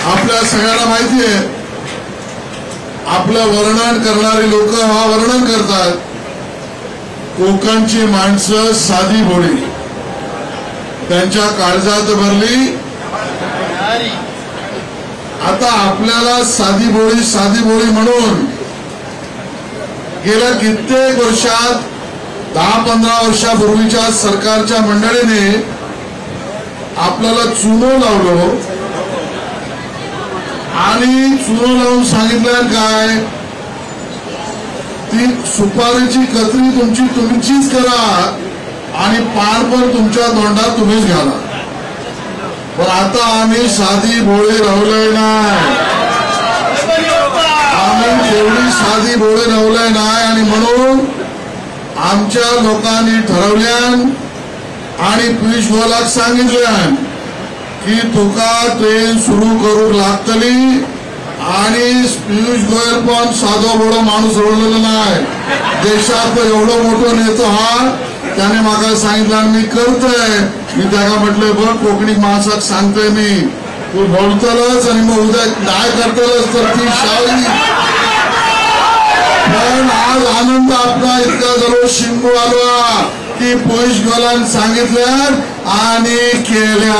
आपल्या सगळ्यांना माहिती आहे, आपलं वर्णन करणारी लोक हा वर्णन करतात, कोकणची माणसं साधी भोळी, त्यांच्या काळजात भरली. आता आपल्याला साधी भोळी म्हणून गेल्या कित्येक वर्षात 10-15 वर्षापूर्वीच्या सरकारच्या मंडळीने आपल्याला चुनो लावलो आणि चुनो लावून सांगितलं काय, ती सुपारीची कत्री तुमचीच करा आणि पान पण तुमच्या तोंडात तुम्हीच घाला. पण आता आम्ही साधी भोळी राहिलोय नाही, आम्ही तेवढी साधी भोळी राहिलोय नाही. आणि म्हणून आमच्या लोकांनी ठरवल्यान आणि पियुष गोयलाक सांगितल्यान की तुका ट्रेन सुरू करूक लागतली. आणि पियुष गोयल पण साधो बोडो माणूस राहिलेलो नाही, देशात एवढं मोठं नेतो हा. त्याने मला सांगितलं मी करतोय. मी त्याला म्हटलंय बघ कोकणी माणसाक सांगतोय मी, तू बोलतलच आणि मग उद्या काय करतलच तर ती शाळी. पण आज आनंद आपला इतका जरूर शिंगू आला की पियुष गोयलान सांगितल्या आणि केल्या.